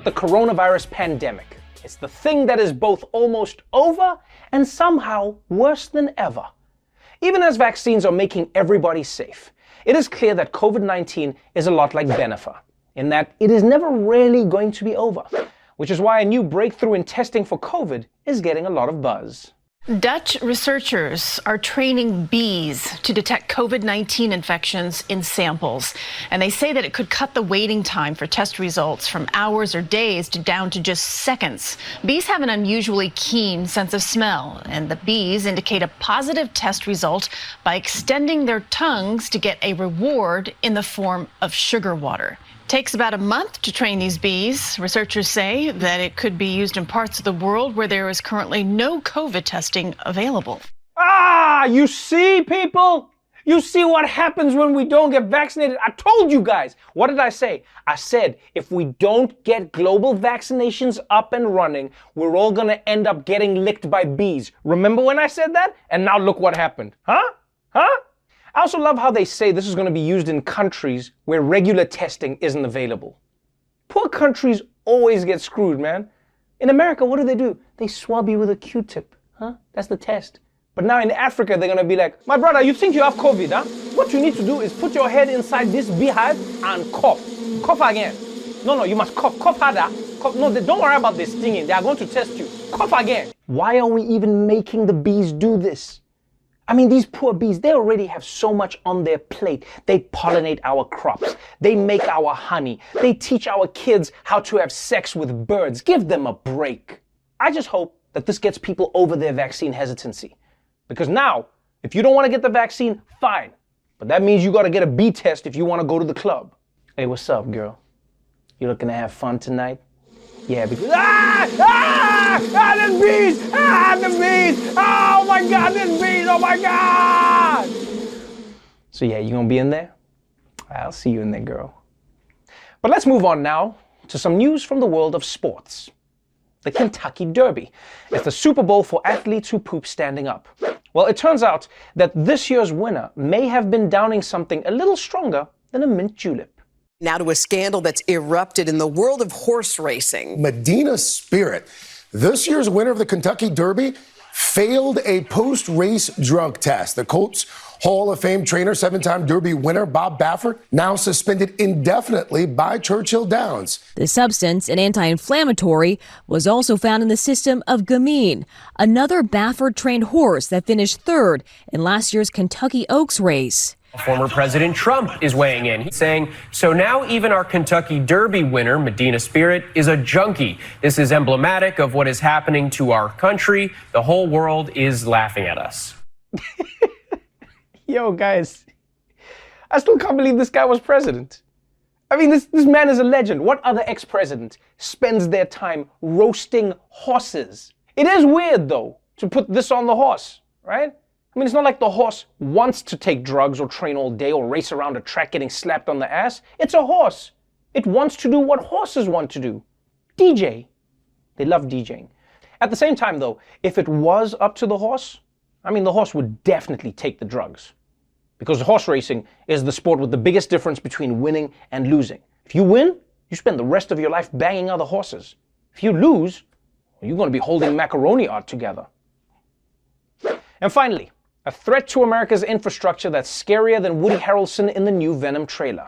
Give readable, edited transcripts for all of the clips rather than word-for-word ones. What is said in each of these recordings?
the coronavirus pandemic. It's the thing that is both almost over and somehow worse than ever. Even as vaccines are making everybody safe, it is clear that COVID-19 is a lot like Benifer, in that it is never really going to be over, which is why a new breakthrough in testing for COVID is getting a lot of buzz. Dutch researchers are training bees to detect COVID-19 infections in samples, and they say that it could cut the waiting time for test results from hours or days down to just seconds. Bees have an unusually keen sense of smell, and the bees indicate a positive test result by extending their tongues to get a reward in the form of sugar water. Takes about a month to train these bees. Researchers say that it could be used in parts of the world where there is currently no COVID testing available. You see, people? You see what happens when we don't get vaccinated? I told you guys. What did I say? I said, if we don't get global vaccinations up and running, we're all gonna end up getting licked by bees. Remember when I said that? And now look what happened. Huh? I also love how they say this is going to be used in countries where regular testing isn't available. Poor countries always get screwed, man. In America, what do? They swab you with a Q-tip. That's the test. But now in Africa, they're going to be like, my brother, you think you have COVID, huh? What you need to do is put your head inside this beehive and cough. Cough again. No, you must cough. Cough harder. Cough. No, don't worry about this stinging. They are going to test you. Cough again. Why are we even making the bees do this? I mean, these poor bees, they already have so much on their plate. They pollinate our crops. They make our honey. They teach our kids how to have sex with birds. Give them a break. I just hope that this gets people over their vaccine hesitancy. Because now, if you don't want to get the vaccine, fine. But that means you got to get a bee test if you want to go to the club. Hey, what's up, girl? You looking to have fun tonight? Yeah, because there's bees! There's bees! Oh my God, there's bees! Oh my God! So yeah, you gonna be in there? I'll see you in there, girl. But let's move on now to some news from the world of sports. The Kentucky Derby. It's the Super Bowl for athletes who poop standing up. Well, it turns out that this year's winner may have been downing something a little stronger than a mint julep. Now to a scandal that's erupted in the world of horse racing. Medina Spirit, this year's winner of the Kentucky Derby, failed a post-race drug test. The Colts Hall of Fame trainer, 7-time Derby winner Bob Baffert, now suspended indefinitely by Churchill Downs. The substance, an anti-inflammatory, was also found in the system of Gamine, another Baffert-trained horse that finished third in last year's Kentucky Oaks race. Former President Trump is weighing in, saying, so now even our Kentucky Derby winner, Medina Spirit, is a junkie. This is emblematic of what is happening to our country. The whole world is laughing at us. Yo, guys, I still can't believe this guy was president. I mean, this man is a legend. What other ex-president spends their time roasting horses? It is weird, though, to put this on the horse, right? I mean, it's not like the horse wants to take drugs or train all day or race around a track getting slapped on the ass. It's a horse. It wants to do what horses want to do. DJ. They love DJing. At the same time, though, if it was up to the horse, I mean, the horse would definitely take the drugs. Because horse racing is the sport with the biggest difference between winning and losing. If you win, you spend the rest of your life banging other horses. If you lose, you're going to be holding macaroni art together. And finally, a threat to America's infrastructure that's scarier than Woody Harrelson in the new Venom trailer.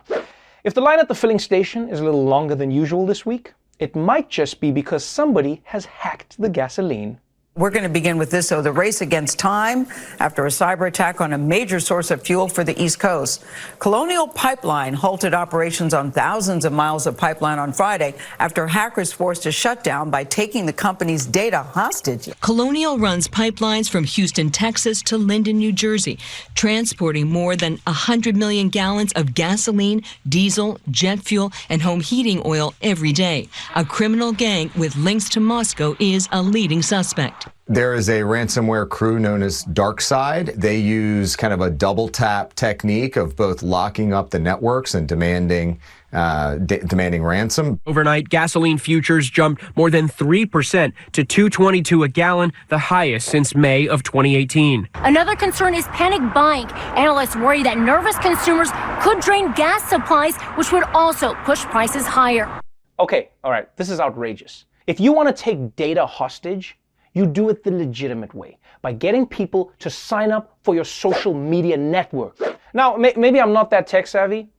If the line at the filling station is a little longer than usual this week, it might just be because somebody has hacked the gasoline. We're going to begin with this, though. The race against time after a cyber attack on a major source of fuel for the East Coast. Colonial Pipeline halted operations on thousands of miles of pipeline on Friday after hackers forced a shutdown by taking the company's data hostage. Colonial runs pipelines from Houston, Texas to Linden, New Jersey, transporting more than 100 million gallons of gasoline, diesel, jet fuel, and home heating oil every day. A criminal gang with links to Moscow is a leading suspect. There is a ransomware crew known as DarkSide. They use kind of a double tap technique of both locking up the networks and demanding ransom. Overnight, gasoline futures jumped more than 3% to $2.22 a gallon, the highest since May of 2018. Another concern is panic buying. Analysts worry that nervous consumers could drain gas supplies, which would also push prices higher. Okay, all right, this is outrageous. If you want to take data hostage, you do it the legitimate way, by getting people to sign up for your social media network. Now, maybe I'm not that tech savvy,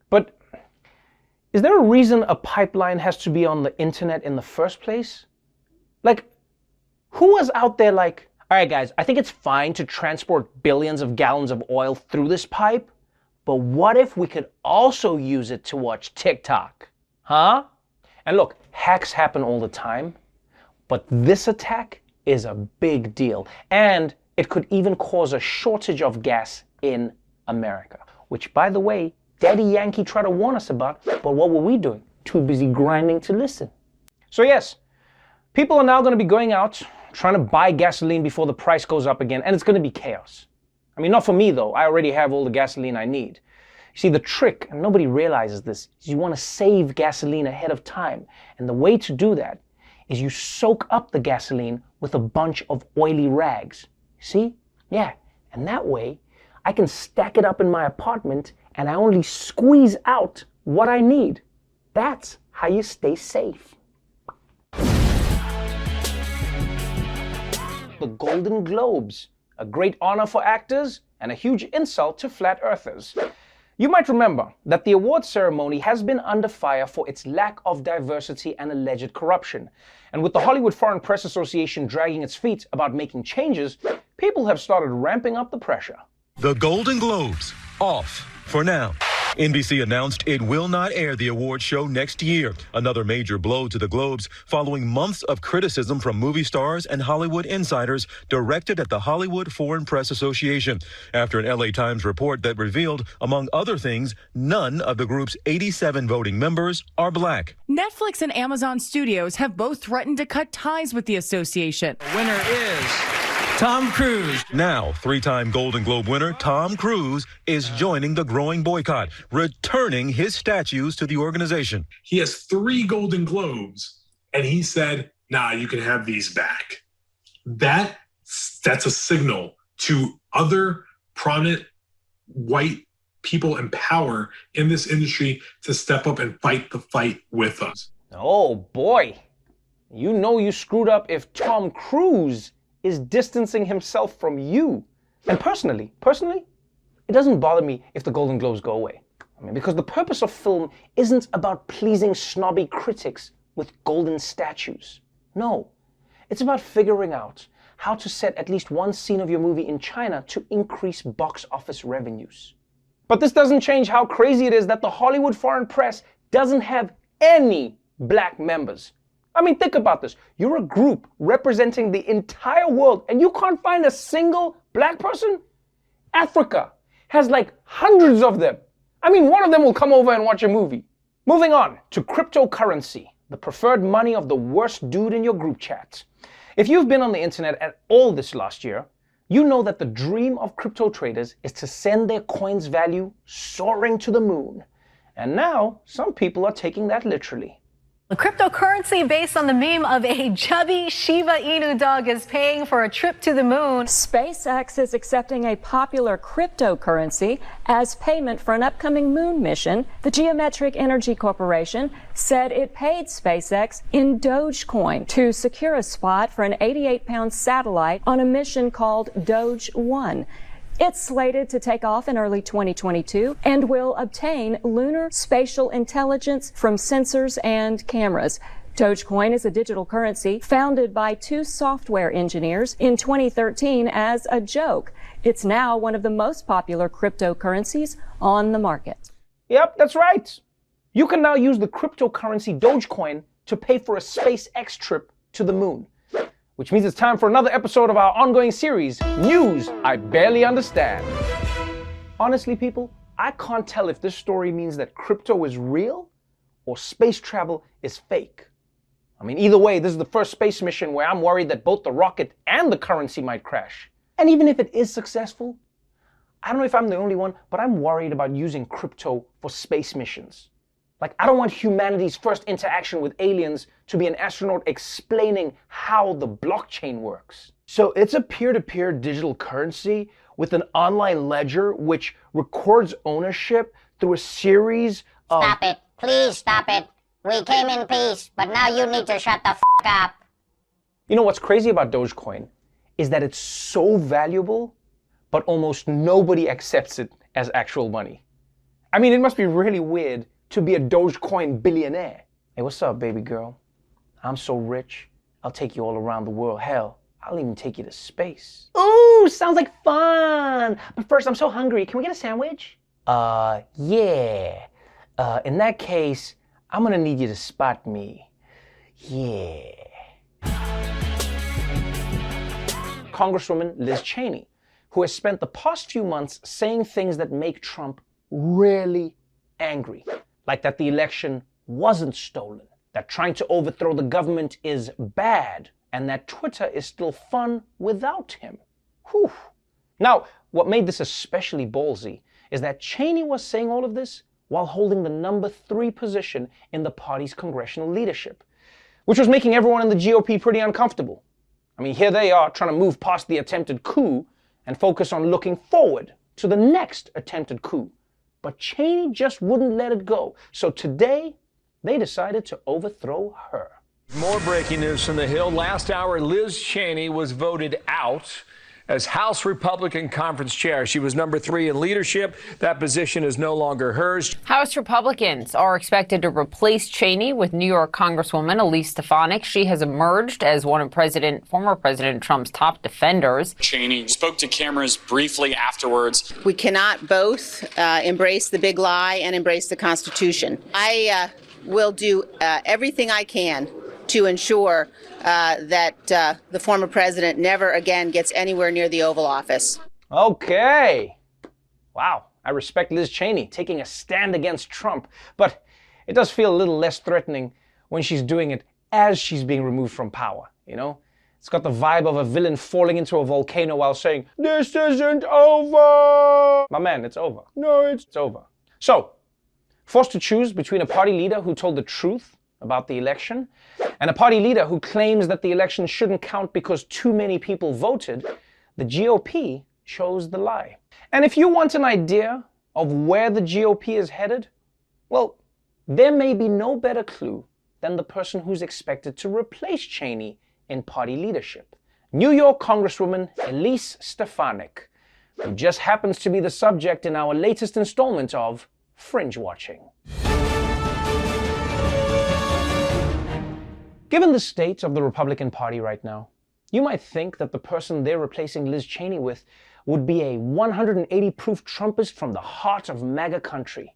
but is there a reason a pipeline has to be on the internet in the first place? Like, who was out there like, all right, guys, I think it's fine to transport billions of gallons of oil through this pipe, but what if we could also use it to watch TikTok? Huh? And look, hacks happen all the time, but this attack is a big deal. And it could even cause a shortage of gas in America, which, by the way, Daddy Yankee tried to warn us about, but what were we doing? Too busy grinding to listen. So yes, people are now going to be going out, trying to buy gasoline before the price goes up again, and it's going to be chaos. I mean, not for me though. I already have all the gasoline I need. You see, the trick, and nobody realizes this, is you want to save gasoline ahead of time. And the way to do that is you soak up the gasoline with a bunch of oily rags. See? Yeah. And that way, I can stack it up in my apartment and I only squeeze out what I need. That's how you stay safe. The Golden Globes, a great honor for actors and a huge insult to flat earthers. You might remember that the award ceremony has been under fire for its lack of diversity and alleged corruption. And with the Hollywood Foreign Press Association dragging its feet about making changes, people have started ramping up the pressure. The Golden Globes, off for now. NBC announced it will not air the award show next year, another major blow to the Globes following months of criticism from movie stars and Hollywood insiders directed at the Hollywood Foreign Press Association after an LA Times report that revealed, among other things, none of the group's 87 voting members are black. Netflix and Amazon Studios have both threatened to cut ties with the association. The winner is Tom Cruise. Now, three-time Golden Globe winner Tom Cruise is joining the growing boycott, returning his statues to the organization. He has 3 Golden Globes, and he said, nah, you can have these back. That's a signal to other prominent white people in power in this industry to step up and fight the fight with us. Oh boy, you know you screwed up if Tom Cruise is distancing himself from you. And personally, it doesn't bother me if the Golden Globes go away. I mean, because the purpose of film isn't about pleasing snobby critics with golden statues. No, it's about figuring out how to set at least one scene of your movie in China to increase box office revenues. But this doesn't change how crazy it is that the Hollywood Foreign Press doesn't have any black members. I mean, think about this. You're a group representing the entire world and you can't find a single black person? Africa has like hundreds of them. I mean, one of them will come over and watch a movie. Moving on to cryptocurrency, the preferred money of the worst dude in your group chat. If you've been on the internet at all this last year, you know that the dream of crypto traders is to send their coin's value soaring to the moon. And now some people are taking that literally. A cryptocurrency based on the meme of a chubby Shiba Inu dog is paying for a trip to the moon. SpaceX is accepting a popular cryptocurrency as payment for an upcoming moon mission. The Geometric Energy Corporation said it paid SpaceX in Dogecoin to secure a spot for an 88-pound satellite on a mission called Doge 1. It's slated to take off in early 2022 and will obtain lunar spatial intelligence from sensors and cameras. Dogecoin is a digital currency founded by 2 software engineers in 2013 as a joke. It's now one of the most popular cryptocurrencies on the market. Yep, that's right. You can now use the cryptocurrency Dogecoin to pay for a SpaceX trip to the moon. Which means it's time for another episode of our ongoing series, News I Barely Understand. Honestly, people, I can't tell if this story means that crypto is real or space travel is fake. I mean, either way, this is the first space mission where I'm worried that both the rocket and the currency might crash. And even if it is successful, I don't know if I'm the only one, but I'm worried about using crypto for space missions. Like, I don't want humanity's first interaction with aliens to be an astronaut explaining how the blockchain works. So it's a peer-to-peer digital currency with an online ledger which records ownership through a series of... Stop it. Please stop it. We came in peace, but now you need to shut the f*** up. You know what's crazy about Dogecoin is that it's so valuable, but almost nobody accepts it as actual money. I mean, it must be really weird to be a Dogecoin billionaire. Hey, what's up, baby girl? I'm so rich, I'll take you all around the world. Hell, I'll even take you to space. Ooh, sounds like fun. But first, I'm so hungry. Can we get a sandwich? Yeah. In that case, I'm gonna need you to spot me. Yeah. Congresswoman Liz Cheney, who has spent the past few months saying things that make Trump really angry. Like that the election wasn't stolen, that trying to overthrow the government is bad, and that Twitter is still fun without him. Whew. Now, what made this especially ballsy is that Cheney was saying all of this while holding the number 3 position in the party's congressional leadership, which was making everyone in the GOP pretty uncomfortable. I mean, here they are trying to move past the attempted coup and focus on looking forward to the next attempted coup. But Cheney just wouldn't let it go. So today, they decided to overthrow her. More breaking news from the Hill. Last hour, Liz Cheney was voted out as House Republican Conference Chair. She was number 3 in leadership. That position is no longer hers. House Republicans are expected to replace Cheney with New York Congresswoman Elise Stefanik. She has emerged as one of former President Trump's top defenders. Cheney spoke to cameras briefly afterwards. We cannot both embrace the big lie and embrace the Constitution. I will do everything I can to ensure that the former president never again gets anywhere near the Oval Office. Okay. Wow, I respect Liz Cheney taking a stand against Trump, but it does feel a little less threatening when she's doing it as she's being removed from power, you know? It's got the vibe of a villain falling into a volcano while saying, "This isn't over." My man, it's over. No, it's over. So, forced to choose between a party leader who told the truth about the election and a party leader who claims that the election shouldn't count because too many people voted, the GOP chose the lie. And if you want an idea of where the GOP is headed, well, there may be no better clue than the person who's expected to replace Cheney in party leadership. New York Congresswoman Elise Stefanik, who just happens to be the subject in our latest installment of Fringe Watching. Given the state of the Republican Party right now, you might think that the person they're replacing Liz Cheney with would be a 180-proof Trumpist from the heart of MAGA country.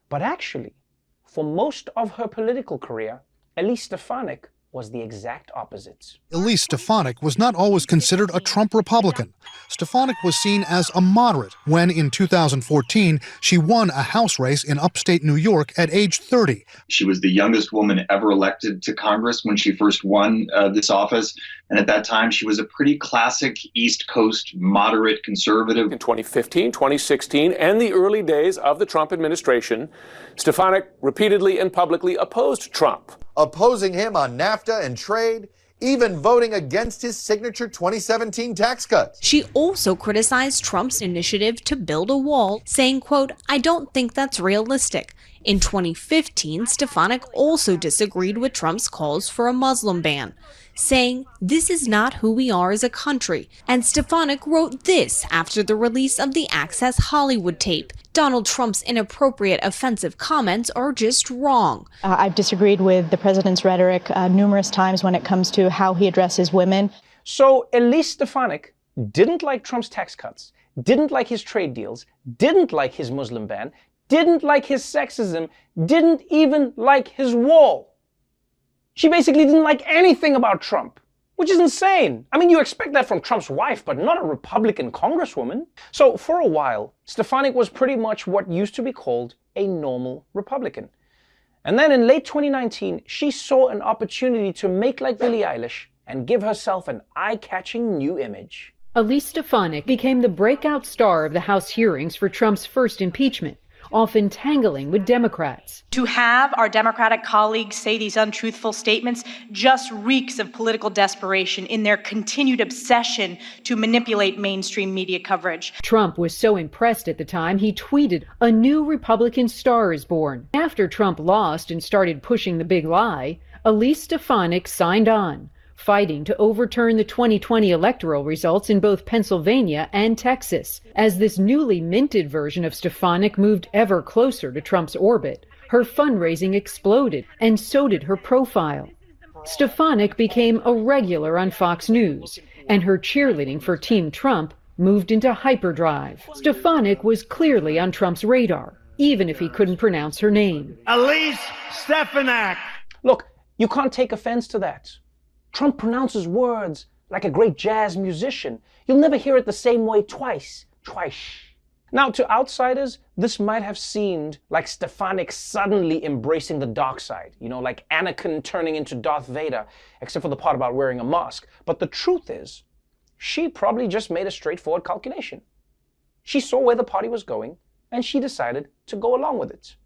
But actually, for most of her political career, Elise Stefanik was the exact opposite. Elise Stefanik was not always considered a Trump Republican. Stefanik was seen as a moderate when, in 2014, she won a House race in upstate New York at age 30. She was the youngest woman ever elected to Congress when she first won this office. And at that time, she was a pretty classic East Coast moderate conservative. In 2015, 2016, and the early days of the Trump administration, Stefanik repeatedly and publicly opposed Trump. Opposing him on NAFTA and trade, even voting against his signature 2017 tax cuts. She also criticized Trump's initiative to build a wall, saying, quote, "I don't think that's realistic." In 2015, Stefanik also disagreed with Trump's calls for a Muslim ban, saying, "This is not who we are as a country." And Stefanik wrote this after the release of the Access Hollywood tape. Donald Trump's inappropriate, offensive comments are just wrong. I've disagreed with the president's rhetoric numerous times when it comes to how he addresses women. So Elise Stefanik didn't like Trump's tax cuts, didn't like his trade deals, didn't like his Muslim ban, didn't like his sexism, didn't even like his wall. She basically didn't like anything about Trump, which is insane. I mean, you expect that from Trump's wife, but not a Republican congresswoman. So for a while, Stefanik was pretty much what used to be called a normal Republican. And then in late 2019, she saw an opportunity to make like Billie Eilish and give herself an eye-catching new image. Elise Stefanik became the breakout star of the House hearings for Trump's first impeachment. often tangling with Democrats. To have our Democratic colleagues say these untruthful statements just reeks of political desperation in their continued obsession to manipulate mainstream media coverage. Trump was so impressed at the time, he tweeted, "A new Republican star is born." After Trump lost and started pushing the big lie, Elise Stefanik signed on, fighting to overturn the 2020 electoral results in both Pennsylvania and Texas. As this newly minted version of Stefanik moved ever closer to Trump's orbit, her fundraising exploded, and so did her profile. Stefanik became a regular on Fox News, and her cheerleading for Team Trump moved into hyperdrive. Stefanik was clearly on Trump's radar, even if he couldn't pronounce her name. Elise Stefanik. Look, you can't take offense to that. Trump pronounces words like a great jazz musician. You'll never hear it the same way twice. Now, to outsiders, this might have seemed like Stefanik suddenly embracing the dark side, like Anakin turning into Darth Vader, except for the part about wearing a mask. But the truth is, she probably just made a straightforward calculation. She saw where the party was going, and she decided to go along with it.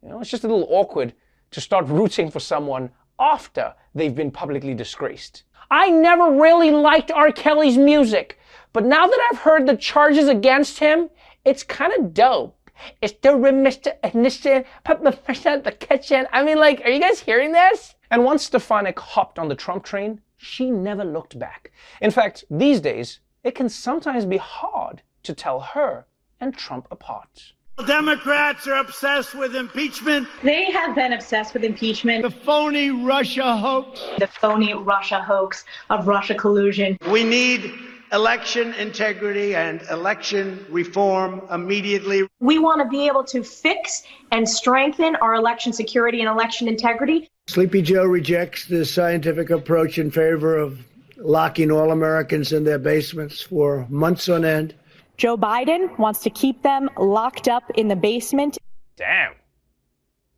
It's just a little awkward to start rooting for someone after they've been publicly disgraced. I never really liked R. Kelly's music, but now that I've heard the charges against him, it's kind of dope. It's the Mr. Put my fish out the kitchen. I mean, are you guys hearing this? And once Stefanik hopped on the Trump train, she never looked back. In fact, these days, it can sometimes be hard to tell her and Trump apart. Democrats are obsessed with impeachment. They have been obsessed with impeachment. The phony Russia hoax. The phony Russia hoax of Russia collusion. We need election integrity and election reform immediately. We want to be able to fix and strengthen our election security and election integrity. Sleepy Joe rejects the scientific approach in favor of locking all Americans in their basements for months on end. Joe Biden wants to keep them locked up in the basement. Damn.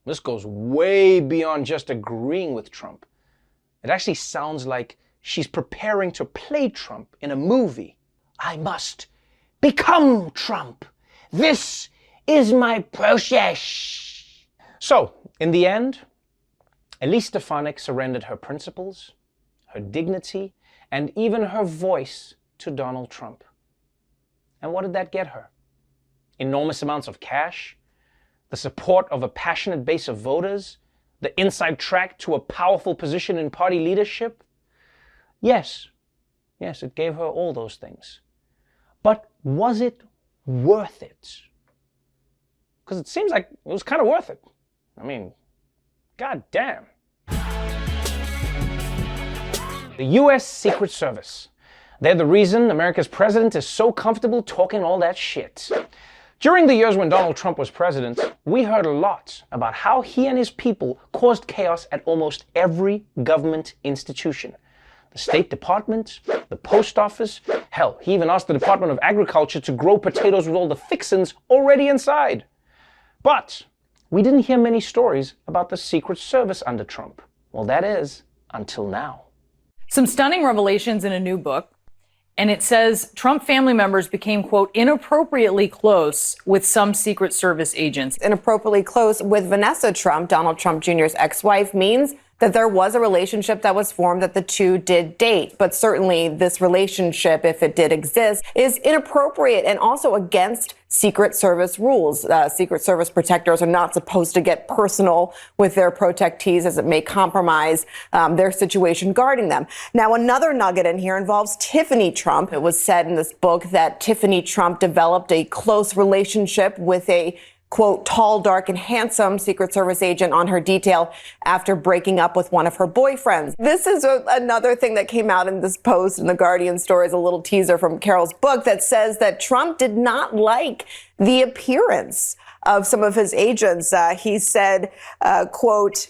This goes way beyond just agreeing with Trump. It actually sounds like she's preparing to play Trump in a movie. I must become Trump. This is my process. So, in the end, Elise Stefanik surrendered her principles, her dignity, and even her voice to Donald Trump. And what did that get her? Enormous amounts of cash, the support of a passionate base of voters, the inside track to a powerful position in party leadership? Yes, it gave her all those things. But was it worth it? Because it seems like it was kind of worth it. I mean, god damn. The U.S. Secret Service. They're the reason America's president is so comfortable talking all that shit. During the years when Donald Trump was president, we heard a lot about how he and his people caused chaos at almost every government institution. The State Department, the Post Office, hell, he even asked the Department of Agriculture to grow potatoes with all the fixins already inside. But we didn't hear many stories about the Secret Service under Trump. Well, that is, until now. Some stunning revelations in a new book. And it says Trump family members became, quote, inappropriately close with some Secret Service agents. Inappropriately close with Vanessa Trump, Donald Trump Jr.'s ex-wife, means that there was a relationship that was formed, that the two did date. But certainly this relationship, if it did exist, is inappropriate and also against Secret Service rules. Secret Service protectors are not supposed to get personal with their protectees, as it may compromise their situation guarding them. Now, another nugget in here involves Tiffany Trump. It was said in this book that Tiffany Trump developed a close relationship with a, quote, tall, dark, and handsome Secret Service agent on her detail after breaking up with one of her boyfriends. This is another thing that came out in this post in the Guardian story, is a little teaser from Carol's book that says that Trump did not like the appearance of some of his agents. He said, quote,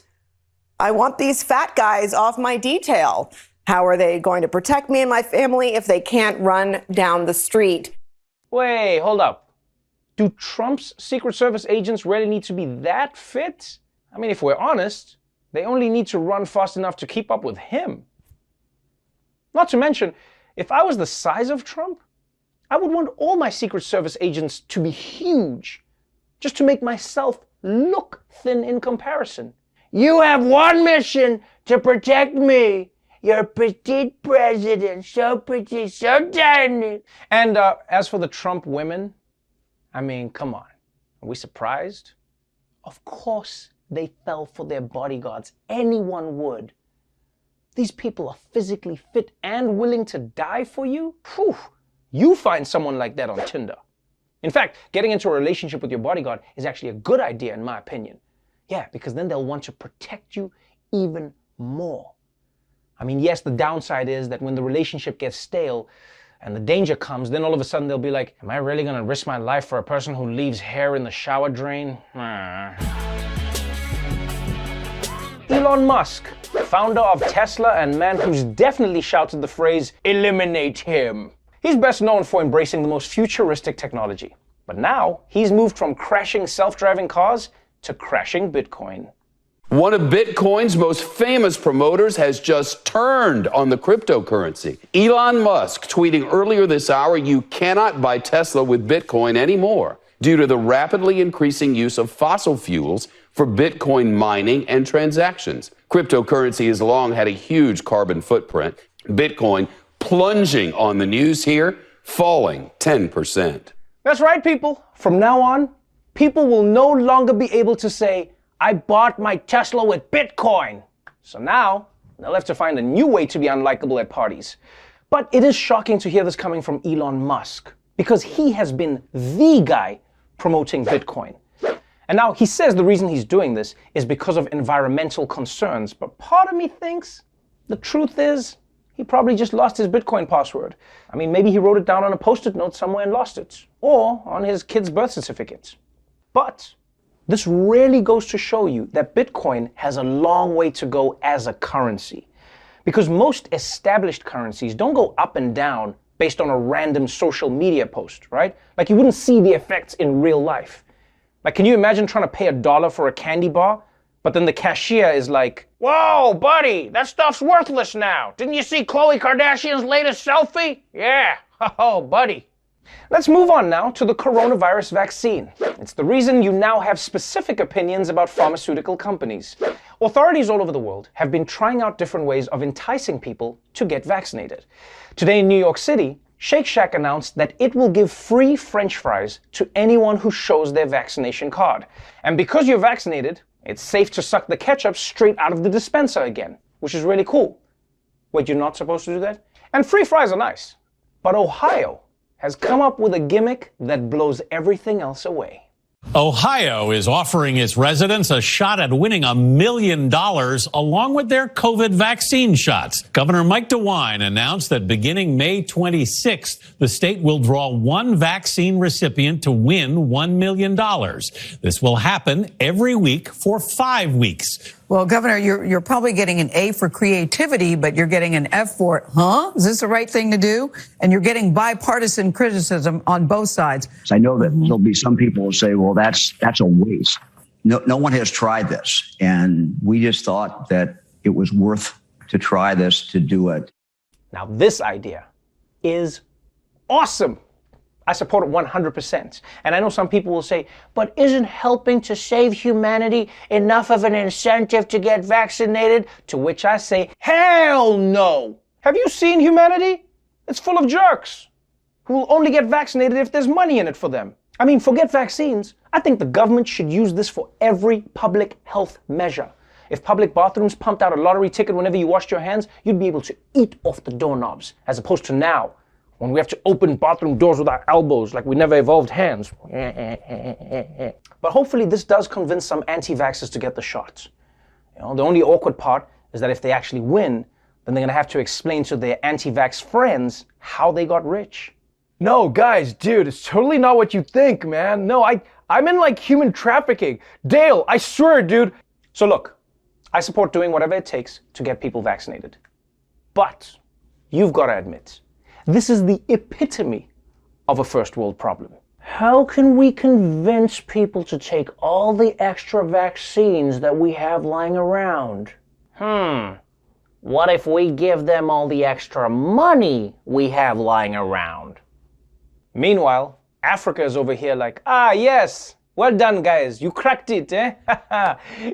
"I want these fat guys off my detail. How are they going to protect me and my family if they can't run down the street?" Wait, hold up. Do Trump's Secret Service agents really need to be that fit? I mean, if we're honest, they only need to run fast enough to keep up with him. Not to mention, if I was the size of Trump, I would want all my Secret Service agents to be huge. just to make myself look thin in comparison. You have one mission, to protect me. You're petite president, so petite, so tiny. And as for the Trump women, I mean, come on. Are we surprised? Of course they fell for their bodyguards. Anyone would. These people are physically fit and willing to die for you? Whew. You find someone like that on Tinder. In fact, getting into a relationship with your bodyguard is actually a good idea in my opinion. Yeah, because then they'll want to protect you even more. I mean, yes, the downside is that when the relationship gets stale and the danger comes, then all of a sudden they'll be like, am I really gonna risk my life for a person who leaves hair in the shower drain? Elon Musk, founder of Tesla and man who's definitely shouted the phrase, eliminate him. He's best known for embracing the most futuristic technology. But now, he's moved from crashing self-driving cars to crashing Bitcoin. One of Bitcoin's most famous promoters has just turned on the cryptocurrency. Elon Musk tweeting earlier this hour, you cannot buy Tesla with Bitcoin anymore due to the rapidly increasing use of fossil fuels for Bitcoin mining and transactions. Cryptocurrency has long had a huge carbon footprint. Bitcoin plunging on the news here, falling 10%. That's right, people. From now on, people will no longer be able to say, I bought my Tesla with Bitcoin. So now, they'll have to find a new way to be unlikable at parties. But it is shocking to hear this coming from Elon Musk, because he has been the guy promoting Bitcoin. And now he says the reason he's doing this is because of environmental concerns. But part of me thinks the truth is he probably just lost his Bitcoin password. I mean, maybe he wrote it down on a Post-it note somewhere and lost it. Or on his kid's birth certificate. But this really goes to show you that Bitcoin has a long way to go as a currency. Because most established currencies don't go up and down based on a random social media post, right? Like you wouldn't see the effects in real life. Like, can you imagine trying to pay $1 for a candy bar, but then the cashier is like, whoa, buddy, that stuff's worthless now. Didn't you see Khloe Kardashian's latest selfie? Yeah, oh, buddy. Let's move on now to the coronavirus vaccine. It's the reason you now have specific opinions about pharmaceutical companies. Authorities all over the world have been trying out different ways of enticing people to get vaccinated. Today in New York City, Shake Shack announced that it will give free French fries to anyone who shows their vaccination card. And because you're vaccinated, it's safe to suck the ketchup straight out of the dispenser again, which is really cool. Wait, you're not supposed to do that? And free fries are nice. But Ohio has come up with a gimmick that blows everything else away. Ohio is offering its residents a shot at winning $1 million along with their COVID vaccine shots. Governor Mike DeWine announced that beginning May 26th, the state will draw one vaccine recipient to win $1 million. This will happen every week for 5 weeks. Well, Governor, you're probably getting an A for creativity, but you're getting an F for, Is this the right thing to do? And you're getting bipartisan criticism on both sides. I know that there'll be some people who say, well, that's a waste. No one has tried this. And we just thought that it was worth to try this, to do it. Now, this idea is awesome. I support it 100%. And I know some people will say, but isn't helping to save humanity enough of an incentive to get vaccinated? To which I say, hell no! Have you seen humanity? It's full of jerks who will only get vaccinated if there's money in it for them. I mean, forget vaccines. I think the government should use this for every public health measure. If public bathrooms pumped out a lottery ticket whenever you washed your hands, you'd be able to eat off the doorknobs, as opposed to now, when we have to open bathroom doors with our elbows like we never evolved hands. But hopefully this does convince some anti-vaxxers to get the shot. You know, the only awkward part is that if they actually win, then they're gonna have to explain to their anti-vax friends how they got rich. No, guys, dude, it's totally not what you think, man. No, I'm in like human trafficking. Dale, I swear, dude. So look, I support doing whatever it takes to get people vaccinated. But you've got to admit, this is the epitome of a first world problem. How can we convince people to take all the extra vaccines that we have lying around? What if we give them all the extra money we have lying around? Meanwhile, Africa is over here like, yes, Well done, guys. You cracked it, eh?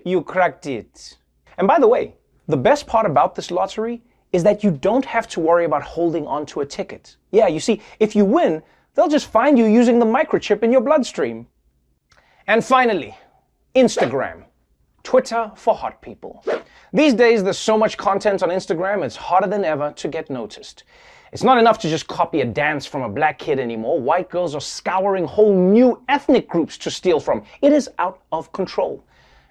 You cracked it. And by the way, the best part about this lottery is that you don't have to worry about holding on to a ticket. Yeah, you see, if you win, they'll just find you using the microchip in your bloodstream. And finally, Instagram. Twitter for hot people. These days, there's so much content on Instagram, it's harder than ever to get noticed. It's not enough to just copy a dance from a black kid anymore. White girls are scouring whole new ethnic groups to steal from. It is out of control.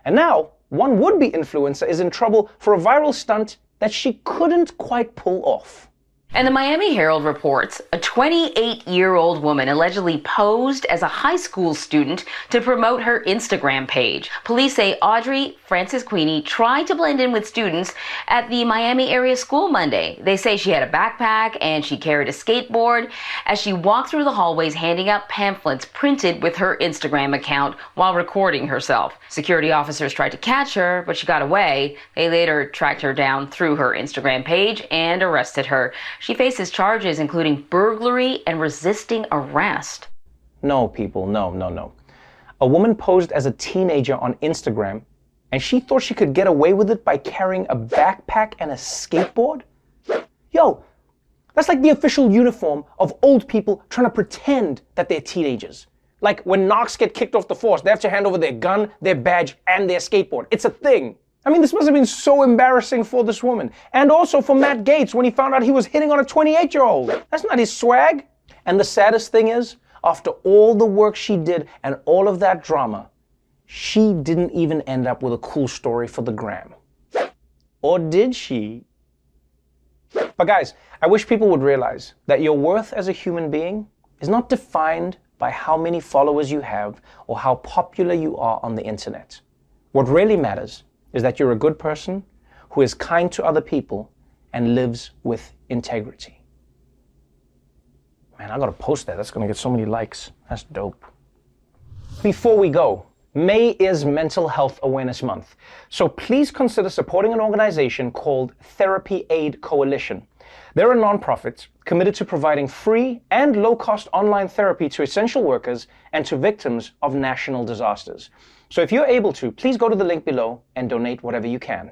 And now, one would-be influencer is in trouble for a viral stunt that she couldn't quite pull off. And the Miami Herald reports a 28-year-old woman allegedly posed as a high school student to promote her Instagram page. Police say Audrey Frances Queenie tried to blend in with students at the Miami area school Monday. They say she had a backpack and she carried a skateboard as she walked through the hallways handing out pamphlets printed with her Instagram account while recording herself. Security officers tried to catch her, but she got away. They later tracked her down through her Instagram page and arrested her. She faces charges including burglary and resisting arrest. No, people, no. A woman posed as a teenager on Instagram, and she thought she could get away with it by carrying a backpack and a skateboard? Yo, that's like the official uniform of old people trying to pretend that they're teenagers. Like when narcs get kicked off the force, they have to hand over their gun, their badge, and their skateboard. It's a thing. I mean, this must have been so embarrassing for this woman. And also for Matt Gaetz when he found out he was hitting on a 28-year-old. That's not his swag. And the saddest thing is, after all the work she did and all of that drama, she didn't even end up with a cool story for the gram. Or did she? But guys, I wish people would realize that your worth as a human being is not defined by how many followers you have or how popular you are on the internet. What really matters is that you're a good person who is kind to other people and lives with integrity. Man, I gotta post that. That's gonna get so many likes. That's dope. Before we go, May is Mental Health Awareness Month. So please consider supporting an organization called Therapy Aid Coalition. They're a nonprofit committed to providing free and low-cost online therapy to essential workers and to victims of national disasters. So if you're able to, please go to the link below and donate whatever you can.